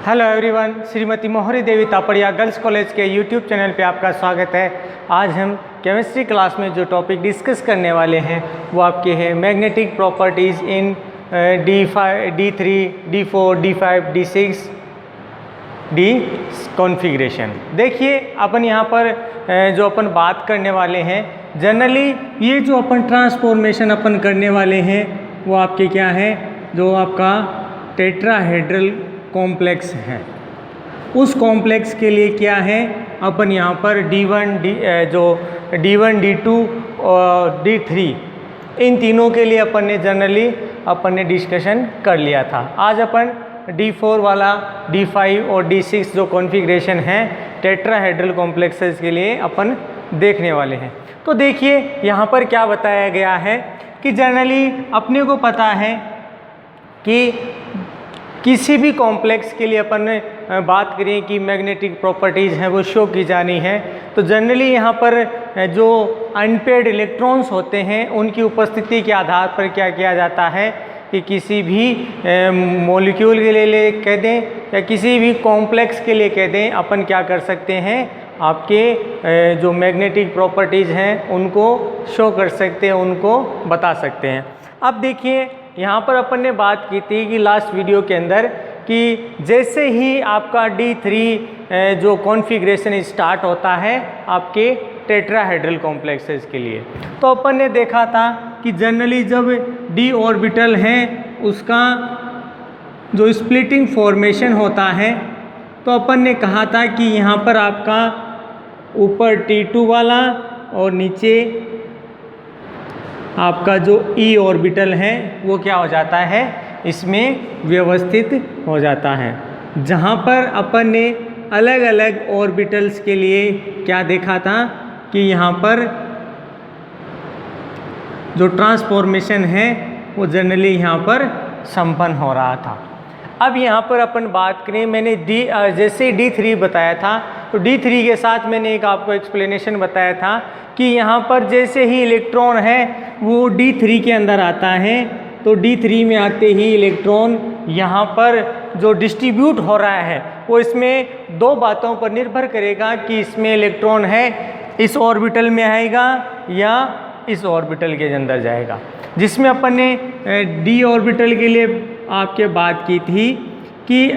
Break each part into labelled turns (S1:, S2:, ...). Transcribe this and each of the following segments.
S1: Hello everyone, Shrimati मोहरी देवी Tapadia girls college के YouTube channel पे आपका स्वागत है। आज हम केमिस्ट्री क्लास में जो टॉपिक डिस्कस करने वाले हैं वो आपके हैं मैग्नेटिक प्रॉपर्टीज़ इन D5, D3, D4, D5, D6, D configuration. देखिए अपन यहाँ पर जो अपन बात करने वाले हैं, जनरली ये जो अपन ट्रांसफॉर्मेशन अपन करने वाले हैं वो आपके क्या है, जो आपका टेट्राहेड्रल कॉम्प्लेक्स है। उस कॉम्प्लेक्स के लिए क्या है, अपन यहाँ पर D1, D2 और D3 इन तीनों के लिए अपन ने जनरली डिस्कशन कर लिया था। आज अपन D4 वाला, D5 और D6 जो कॉन्फ़िगरेशन है टेट्राहेड्रल कॉम्प्लेक्सेस के लिए अपन देखने वाले हैं। तो देखिए यहाँ पर क्या बताया गया है कि जनरली अपने को पता है कि किसी भी कॉम्प्लेक्स के लिए अपन ने बात करें कि मैग्नेटिक प्रॉपर्टीज़ हैं वो शो की जानी है, तो जनरली यहाँ पर जो अनपेयर्ड इलेक्ट्रॉन्स होते हैं उनकी उपस्थिति के आधार पर क्या किया जाता है कि किसी भी मॉलिक्यूल के लिए कह दें या किसी भी कॉम्प्लेक्स के लिए कह दें, अपन क्या कर सकते हैं, आपके जो मैग्नेटिक प्रॉपर्टीज़ हैं उनको शो कर सकते हैं, उनको बता सकते हैं। अब देखिए यहाँ पर अपन ने बात की थी कि लास्ट वीडियो के अंदर कि जैसे ही आपका D3 जो कॉन्फ़िगरेशन स्टार्ट होता है आपके टेट्राहेड्रल कॉम्प्लेक्सेस के लिए, तो अपन ने देखा था कि जनरली जब D ऑर्बिटल है उसका जो स्प्लिटिंग फॉर्मेशन होता है, तो अपन ने कहा था कि यहाँ पर आपका ऊपर T2 वाला और नीचे आपका जो E ऑर्बिटल है वो क्या हो जाता है, इसमें व्यवस्थित हो जाता है। जहाँ पर अपन ने अलग अलग ऑर्बिटल्स के लिए क्या देखा था कि यहाँ पर जो ट्रांसफॉर्मेशन है वो जनरली यहाँ पर संपन्न हो रहा था। अब यहाँ पर अपन बात करें, मैंने जैसे D3 बताया था, तो D3 के साथ मैंने एक आपको एक्सप्लेनेशन बताया था कि यहाँ पर जैसे ही इलेक्ट्रॉन है वो D3 के अंदर आता है, तो D3 में आते ही इलेक्ट्रॉन यहाँ पर जो डिस्ट्रीब्यूट हो रहा है वो इसमें दो बातों पर निर्भर करेगा कि इसमें इलेक्ट्रॉन है इस ऑर्बिटल में आएगा या इस ऑर्बिटल के अंदर जाएगा। जिसमें अपन ने D ऑर्बिटल के लिए आपके बात की थी कि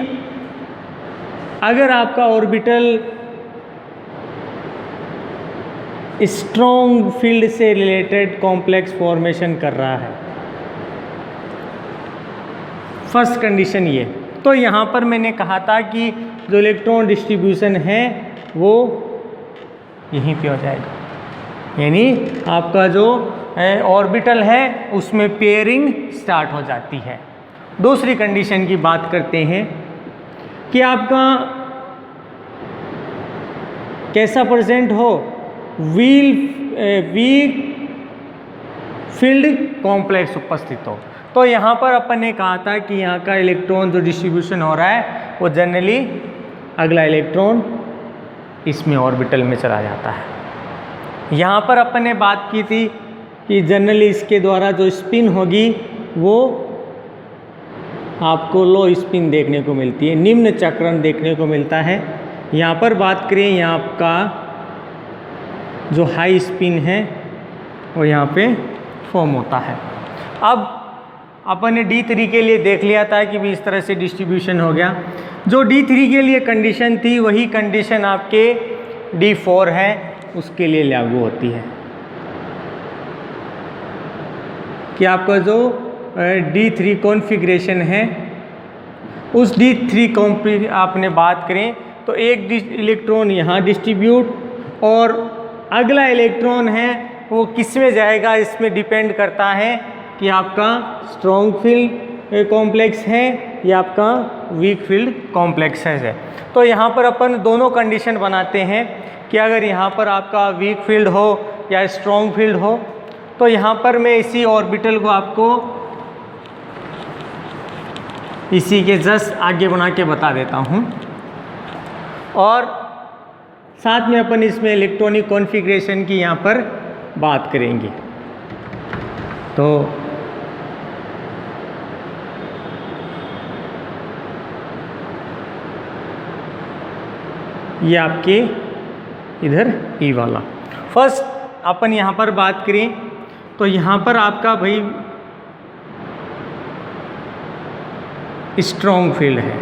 S1: अगर आपका ऑर्बिटल स्ट्रॉन्ग फील्ड से रिलेटेड कॉम्प्लेक्स फॉर्मेशन कर रहा है, फर्स्ट कंडीशन ये, तो यहाँ पर मैंने कहा था कि जो इलेक्ट्रॉन डिस्ट्रीब्यूशन है वो यहीं पे हो जाएगा, यानी आपका जो ऑर्बिटल है उसमें पेयरिंग स्टार्ट हो जाती है। दूसरी कंडीशन की बात करते हैं कि आपका कैसा प्रेजेंट हो, वीक फील्ड कॉम्प्लेक्स उपस्थित हो। तो यहाँ पर अपन ने कहा था कि यहाँ का इलेक्ट्रॉन जो डिस्ट्रीब्यूशन हो रहा है वो जनरली अगला इलेक्ट्रॉन इसमें ऑर्बिटल में चला जाता है। यहाँ पर अपन ने बात की थी कि जनरली इसके द्वारा जो स्पिन होगी वो आपको लो स्पिन देखने को मिलती है, निम्न चक्रण देखने को मिलता है। यहाँ पर बात करें, यहाँ का जो हाई स्पिन है वो यहाँ पे फॉर्म होता है। अब अपन ने D3 के लिए देख लिया था कि भी इस तरह से डिस्ट्रीब्यूशन हो गया। जो D3 के लिए कंडीशन थी वही कंडीशन आपके D4 है उसके लिए लागू होती है कि आपका जो D3 कॉन्फ़िगरेशन है उस D3 आपने बात करें तो एक इलेक्ट्रॉन यहाँ डिस्ट्रीब्यूट और अगला इलेक्ट्रॉन है वो किस में जाएगा, इसमें डिपेंड करता है कि आपका स्ट्रॉन्ग फील्ड कॉम्प्लेक्स है या आपका वीक फील्ड कॉम्प्लेक्स है। तो यहाँ पर अपन दोनों कंडीशन बनाते हैं कि अगर यहाँ पर आपका वीक फील्ड हो या स्ट्रॉन्ग फील्ड हो, तो यहाँ पर मैं इसी ऑर्बिटल को आपको इसी के जस्ट आगे बना के बता देता हूँ और साथ में अपन इसमें इलेक्ट्रॉनिक कॉन्फ़िगरेशन की यहाँ पर बात करेंगे। तो ये आपके इधर ई वाला। फर्स्ट अपन यहाँ पर बात करें तो यहाँ पर आपका भाई स्ट्रॉन्ग फील्ड है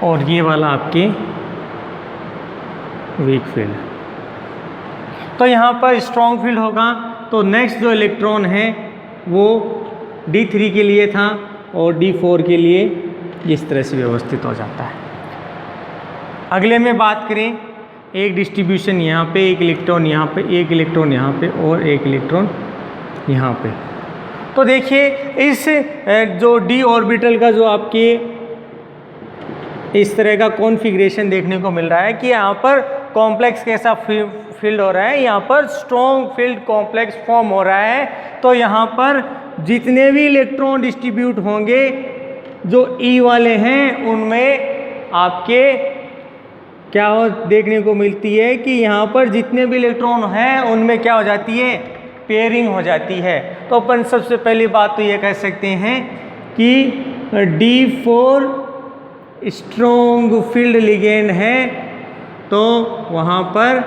S1: और ये वाला आपके वीक फील्ड। तो यहाँ पर स्ट्रॉन्ग फील्ड होगा तो नेक्स्ट जो इलेक्ट्रॉन है वो D3 के लिए था और D4 के लिए इस तरह से व्यवस्थित हो जाता है। अगले में बात करें, एक डिस्ट्रीब्यूशन यहाँ पे, एक इलेक्ट्रॉन यहाँ पे, एक इलेक्ट्रॉन यहाँ पे और एक इलेक्ट्रॉन यहाँ पे। तो देखिए इस जो d ऑर्बिटल का जो आपके इस तरह का कॉन्फ़िगरेशन देखने को मिल रहा है कि यहाँ पर कॉम्प्लेक्स कैसा फील्ड हो रहा है, यहाँ पर स्ट्रॉन्ग फील्ड कॉम्प्लेक्स फॉर्म हो रहा है। तो यहाँ पर जितने भी इलेक्ट्रॉन डिस्ट्रीब्यूट होंगे जो ई वाले हैं उनमें आपके क्या देखने को मिलती है कि यहाँ पर जितने भी इलेक्ट्रॉन हैं उनमें क्या हो जाती है, पेयरिंग हो जाती है। तो अपन सबसे पहली बात तो ये कह सकते हैं कि D4 स्ट्रॉन्ग फील्ड लिगेंड है तो वहाँ पर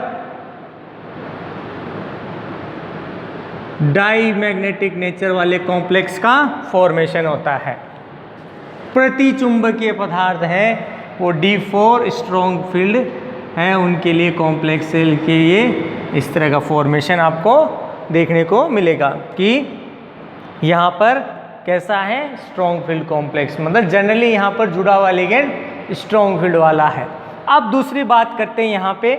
S1: डाई मैग्नेटिक नेचर वाले कॉम्प्लेक्स का फॉर्मेशन होता है। प्रति चुंबकीय पदार्थ है वो D4 स्ट्रॉन्ग फील्ड है, उनके लिए कॉम्प्लेक्स सेल के लिए इस तरह का फॉर्मेशन आपको देखने को मिलेगा कि यहाँ पर कैसा है, स्ट्रॉन्ग फील्ड कॉम्प्लेक्स, मतलब जनरली यहाँ पर जुड़ा हुआ लिगेंड स्ट्रॉन्ग फील्ड वाला है। अब दूसरी बात करते हैं यहाँ पे,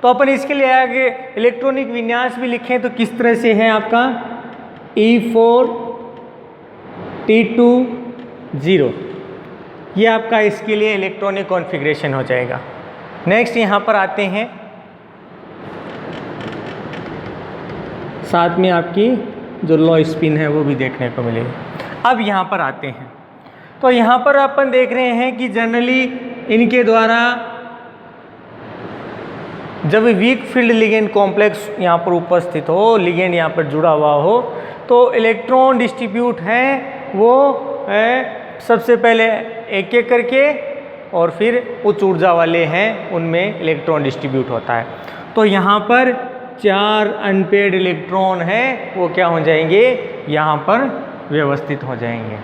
S1: तो अपन इसके लिए आगे इलेक्ट्रॉनिक विन्यास भी लिखें तो किस तरह से है आपका E4 T2 0, ये आपका इसके लिए इलेक्ट्रॉनिक कॉन्फ़िगरेशन हो जाएगा। नेक्स्ट यहाँ पर आते हैं, साथ में आपकी जो लो स्पिन है वो भी देखने को मिलेगी। अब यहाँ पर आते हैं तो यहाँ पर अपन देख रहे हैं कि जनरली इनके द्वारा जब वीक फील्ड लिगेंड कॉम्प्लेक्स यहाँ पर उपस्थित हो, लिगेंड यहाँ पर जुड़ा हुआ हो, तो इलेक्ट्रॉन डिस्ट्रीब्यूट हैं वो सबसे पहले एक एक करके और फिर उच्च ऊर्जा वाले हैं उनमें इलेक्ट्रॉन डिस्ट्रीब्यूट होता है। तो यहाँ पर 4 अनपेयर्ड इलेक्ट्रॉन हैं वो क्या हो जाएंगे, यहाँ पर व्यवस्थित हो जाएंगे।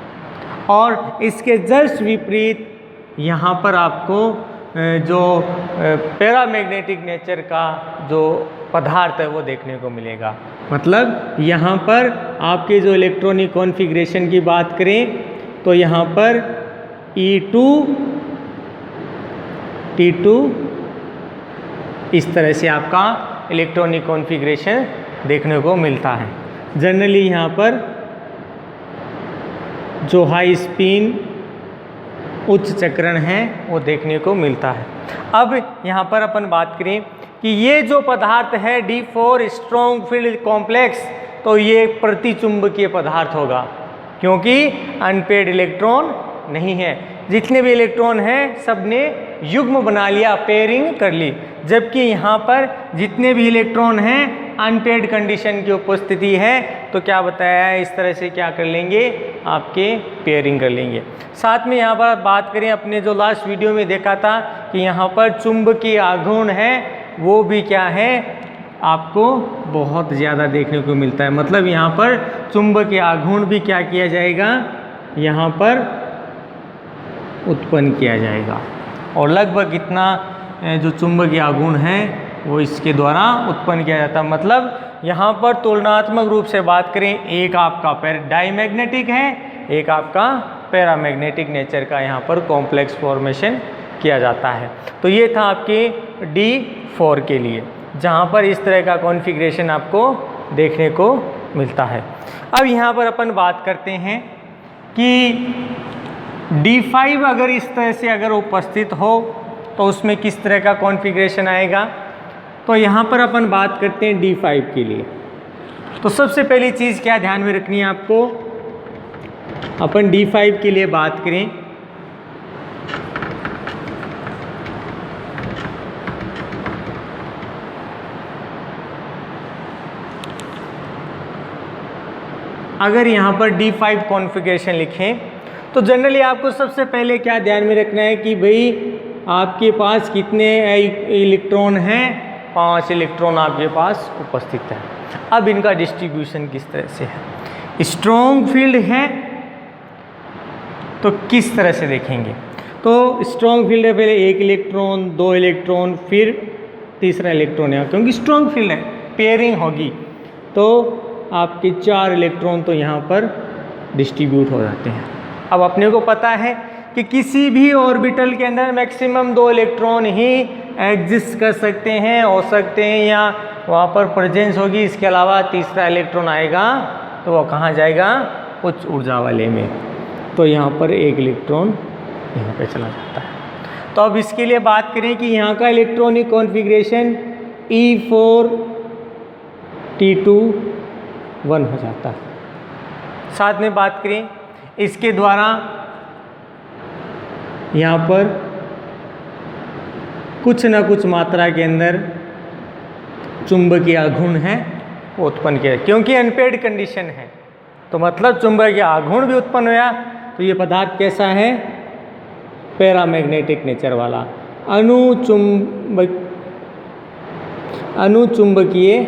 S1: और इसके जस्ट विपरीत यहाँ पर आपको जो पैरामैग्नेटिक नेचर का जो पदार्थ है वो देखने को मिलेगा। मतलब यहाँ पर आपके जो इलेक्ट्रॉनिक कॉन्फ़िगरेशन की बात करें तो यहाँ पर E2 T2 इस तरह से आपका इलेक्ट्रॉनिक कॉन्फ़िगरेशन देखने को मिलता है। जनरली यहाँ पर जो हाई स्पिन उच्च चक्रण है वो देखने को मिलता है। अब यहाँ पर अपन बात करें कि ये जो पदार्थ है D4 स्ट्रॉन्ग फील्ड कॉम्प्लेक्स, तो ये प्रतिचुंबकीय पदार्थ होगा क्योंकि अनपेयर्ड इलेक्ट्रॉन नहीं है। जितने भी इलेक्ट्रॉन हैं सब ने युग्म बना लिया, पेयरिंग कर ली, जबकि यहाँ पर जितने भी इलेक्ट्रॉन हैं अनपेयर्ड कंडीशन की उपस्थिति है तो क्या बताया है, इस तरह से क्या कर लेंगे, आपके पेयरिंग कर लेंगे। साथ में यहाँ पर बात करें, अपने जो लास्ट वीडियो में देखा था कि यहाँ पर चुंबकीय आघूर्ण है वो भी क्या है, आपको बहुत ज़्यादा देखने को मिलता है। मतलब यहाँ पर चुंबकीय आघूर्ण भी क्या किया जाएगा, यहाँ पर उत्पन्न किया जाएगा। और लगभग इतना जो चुंबकीय आघूर्ण है वो इसके द्वारा उत्पन्न किया जाता है। मतलब यहाँ पर तुलनात्मक रूप से बात करें, एक आपका डाईमैग्नेटिक है, एक आपका पैरामैग्नेटिक नेचर का यहाँ पर कॉम्प्लेक्स फॉर्मेशन किया जाता है। तो ये था आपके D4 के लिए, जहाँ पर इस तरह का कॉन्फ़िगरेशन आपको देखने को मिलता है। अब यहाँ पर अपन बात करते हैं कि D5 अगर इस तरह से अगर उपस्थित हो तो उसमें किस तरह का कॉन्फ़िगरेशन आएगा। तो यहाँ पर अपन बात करते हैं D5 के लिए। तो सबसे पहली चीज़ क्या ध्यान में रखनी है आपको, अपन D5 के लिए बात करें अगर यहाँ पर D5 कॉन्फ़िगरेशन लिखें तो जनरली आपको सबसे पहले क्या ध्यान में रखना है कि भाई आपके पास कितने इलेक्ट्रॉन हैं, 5 इलेक्ट्रॉन आपके पास उपस्थित है। अब इनका डिस्ट्रीब्यूशन किस तरह से है, स्ट्रॉन्ग फील्ड है तो किस तरह से देखेंगे। तो स्ट्रॉन्ग फील्ड है, पहले 1 इलेक्ट्रॉन, 2 इलेक्ट्रॉन, फिर तीसरा इलेक्ट्रॉन है, क्योंकि स्ट्रॉन्ग फील्ड है, पेयरिंग होगी तो आपके 4 इलेक्ट्रॉन तो यहाँ पर डिस्ट्रीब्यूट हो जाते हैं। अब अपने को पता है कि किसी भी ऑर्बिटल के अंदर मैक्सिमम 2 इलेक्ट्रॉन ही एग्जिस्ट कर सकते हैं, हो सकते हैं, या वहाँ पर प्रेजेंस होगी। इसके अलावा तीसरा इलेक्ट्रॉन आएगा तो वो कहाँ जाएगा, उच्च ऊर्जा वाले में, तो यहाँ पर 1 इलेक्ट्रॉन यहाँ पे चला जाता है। तो अब इसके लिए बात करें कि यहाँ का इलेक्ट्रॉनिक कॉन्फ़िगरेशन E4T2-1 हो जाता है। साथ में बात करें इसके द्वारा यहाँ पर कुछ न कुछ मात्रा के अंदर चुंबकीय आघूर्ण है वो उत्पन्न किया, क्योंकि अनपेयर्ड कंडीशन है तो मतलब चुंबकीय आघूर्ण भी उत्पन्न हुआ। तो ये पदार्थ कैसा है, पैरामैग्नेटिक नेचर वाला, अनुचुंबकीय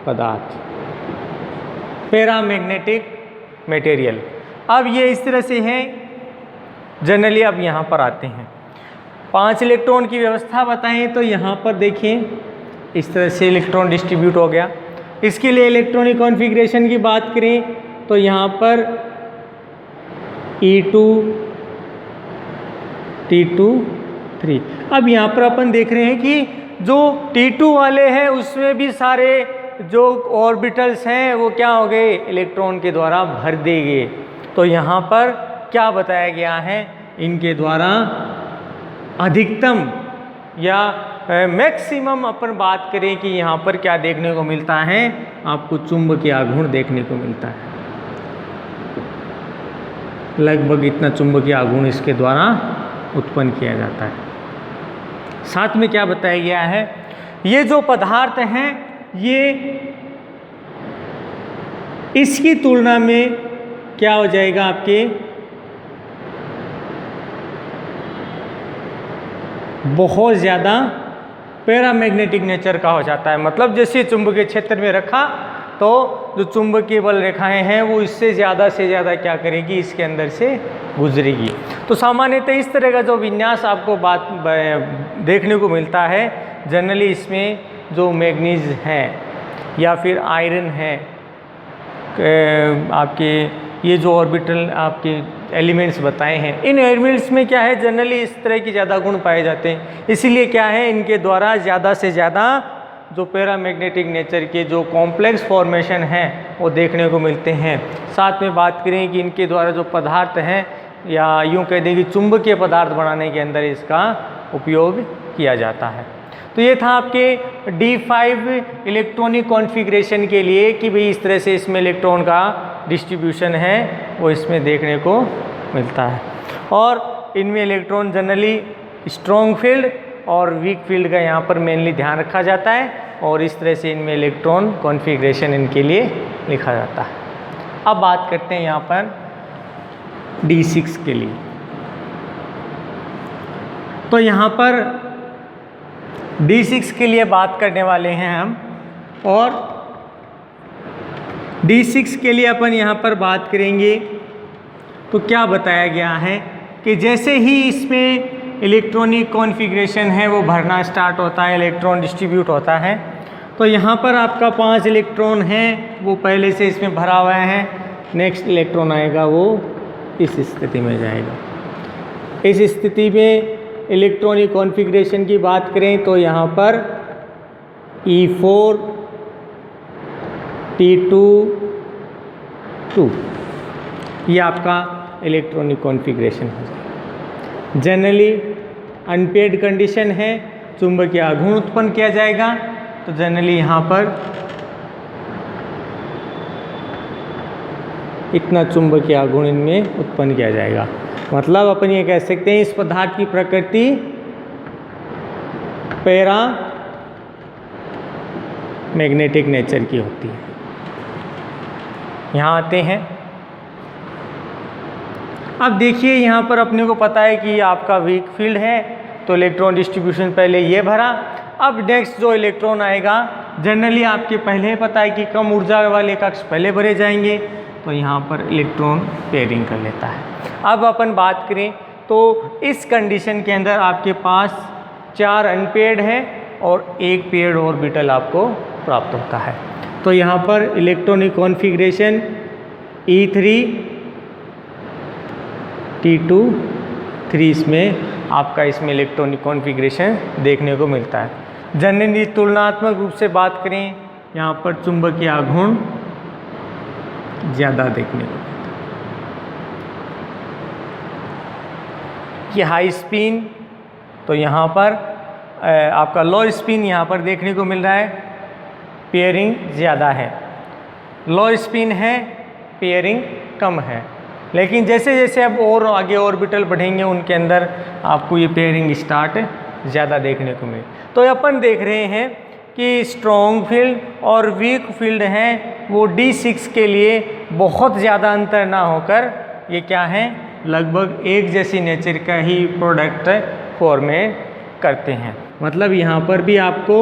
S1: पदार्थ, पैरामैग्नेटिक मटेरियल। अब ये इस तरह से है जनरली। अब यहाँ पर आते हैं 5 इलेक्ट्रॉन की व्यवस्था बताएं तो यहाँ पर देखिए इस तरह से इलेक्ट्रॉन डिस्ट्रीब्यूट हो गया। इसके लिए इलेक्ट्रॉनिक कॉन्फ़िगरेशन की बात करें तो यहाँ पर E2T2-3। अब यहाँ पर अपन देख रहे हैं कि जो T2 वाले हैं उसमें भी सारे जो ऑर्बिटल्स हैं वो क्या हो गए, इलेक्ट्रॉन के द्वारा भर दिए गए। तो यहाँ पर क्या बताया गया है, इनके द्वारा अधिकतम या मैक्सिमम अपन बात करें कि यहाँ पर क्या देखने को मिलता है, आपको चुंबकीय आघूर्ण देखने को मिलता है। लगभग इतना चुंबकीय आघूर्ण इसके द्वारा उत्पन्न किया जाता है। साथ में क्या बताया गया है, ये जो पदार्थ हैं ये इसकी तुलना में क्या हो जाएगा, आपके बहुत ज़्यादा पैरामैग्नेटिक नेचर का हो जाता है। मतलब जैसे चुंबकीय क्षेत्र में रखा तो जो चुंबकीय बल रेखाएं हैं वो इससे ज़्यादा से ज़्यादा क्या करेगी, इसके अंदर से गुजरेगी। तो सामान्यतः इस तरह का जो विन्यास आपको देखने को मिलता है, जनरली इसमें जो मैग्नीज है या फिर आयरन है, आपके ये जो ऑर्बिटल आपके एलिमेंट्स बताए हैं, इन एलिमेंट्स में क्या है, जनरली इस तरह की ज़्यादा गुण पाए जाते हैं। इसीलिए क्या है, इनके द्वारा ज़्यादा से ज़्यादा जो पैरामैग्नेटिक नेचर के जो कॉम्प्लेक्स फॉर्मेशन हैं वो देखने को मिलते हैं। साथ में बात करें कि इनके द्वारा जो पदार्थ हैं, या यूँ कह दें कि चुंबकीय पदार्थ बनाने के अंदर इसका उपयोग किया जाता है। तो ये था आपके D5 इलेक्ट्रॉनिक कॉन्फ़िगरेशन के लिए कि भाई इस तरह से इसमें इलेक्ट्रॉन का डिस्ट्रीब्यूशन है वो इसमें देखने को मिलता है। और इनमें इलेक्ट्रॉन जनरली स्ट्रॉन्ग फील्ड और वीक फील्ड का यहाँ पर मेनली ध्यान रखा जाता है, और इस तरह से इनमें इलेक्ट्रॉन कॉन्फ़िगरेशन इनके लिए लिखा जाता है। अब बात करते हैं यहाँ पर D6 के लिए। तो यहाँ पर D6 के लिए बात करने वाले हैं हम, और D6 के लिए अपन यहाँ पर बात करेंगे तो क्या बताया गया है कि जैसे ही इसमें इलेक्ट्रॉनिक कॉन्फ़िगरेशन है वो भरना स्टार्ट होता है, इलेक्ट्रॉन डिस्ट्रीब्यूट होता है, तो यहाँ पर आपका 5 इलेक्ट्रॉन हैं वो पहले से इसमें भरा हुआ है। नेक्स्ट इलेक्ट्रॉन आएगा वो इस स्थिति में जाएगा। इस स्थिति में इलेक्ट्रॉनिक कॉन्फ़िगरेशन की बात करें तो यहाँ पर E4T2-2 ये आपका इलेक्ट्रॉनिक कॉन्फ़िगरेशन हो जाएगा। जनरली अनपेयर्ड कंडीशन है, चुंबकीय आघूर्ण उत्पन्न किया जाएगा, तो जनरली यहाँ पर इतना चुंबकीय आघूर्ण इनमें उत्पन्न किया जाएगा। मतलब अपन ये कह सकते हैं इस पदार्थ की प्रकृति पैरा मैग्नेटिक नेचर की होती है। यहाँ आते हैं अब देखिए यहाँ पर अपने को पता है कि आपका वीक फील्ड है, तो इलेक्ट्रॉन डिस्ट्रीब्यूशन पहले ये भरा। अब नेक्स्ट जो इलेक्ट्रॉन आएगा, जनरली आपके पहले ही पता है कि कम ऊर्जा वाले कक्ष पहले भरे जाएंगे, तो यहाँ पर इलेक्ट्रॉन पेयरिंग कर लेता है। अब अपन बात करें तो इस कंडीशन के अंदर आपके पास 4 अनपेयर्ड है और 1 पेयर्ड ऑर्बिटल आपको प्राप्त होता है। तो यहाँ पर इलेक्ट्रॉनिक कॉन्फ़िगरेशन E3 T2 3 इसमें आपका इसमें इलेक्ट्रॉनिक कॉन्फ़िगरेशन देखने को मिलता है। जनरली तुलनात्मक रूप से बात करें, यहाँ पर चुंबकीय आघूर्ण ज़्यादा देखने को मिलता है। ये हाई स्पिन, तो यहाँ पर आपका लो स्पिन यहाँ पर देखने को मिल रहा है, पेयरिंग ज़्यादा है। लो स्पिन है, पेयरिंग कम है। लेकिन जैसे जैसे अब और आगे ऑर्बिटल बढ़ेंगे उनके अंदर आपको ये पेयरिंग स्टार्ट ज़्यादा देखने को मिले। तो अपन देख रहे हैं कि स्ट्रॉन्ग फील्ड और वीक फील्ड हैं वो D6 के लिए बहुत ज़्यादा अंतर ना होकर ये क्या है, लगभग एक जैसी नेचर का ही प्रोडक्ट फॉर्म करते हैं। मतलब यहाँ पर भी आपको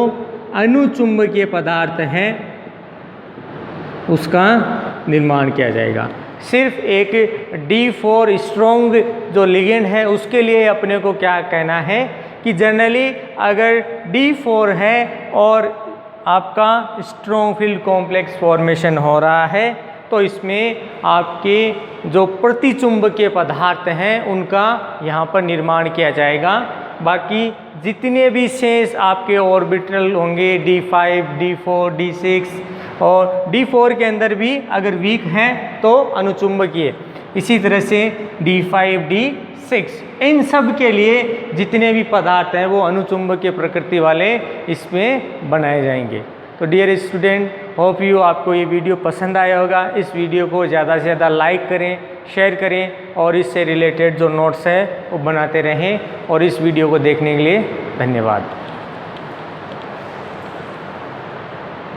S1: अनुचुंबकीय पदार्थ है उसका निर्माण किया जाएगा। सिर्फ एक D4 स्ट्रॉन्ग जो लिगेंड है उसके लिए अपने को क्या कहना है कि जनरली अगर D4 है और आपका स्ट्रॉन्ग फील्ड कॉम्प्लेक्स फॉर्मेशन हो रहा है तो इसमें आपके जो प्रतिचुंबकीय पदार्थ हैं उनका यहाँ पर निर्माण किया जाएगा। बाकी जितने भी शेष आपके ऑर्बिटल होंगे D5, D4, D6 और D4 के अंदर भी अगर वीक हैं तो अनुचुंबकीय, इसी तरह से D5, D6 इन सब के लिए जितने भी पदार्थ हैं वो अनुचुंबकीय प्रकृति वाले इसमें बनाए जाएंगे। तो डियर स्टूडेंट, होप यू आपको ये वीडियो पसंद आया होगा। इस वीडियो को ज़्यादा से ज़्यादा लाइक करें, शेयर करें और इससे रिलेटेड जो नोट्स है वो बनाते रहें। और इस वीडियो को देखने के लिए धन्यवाद।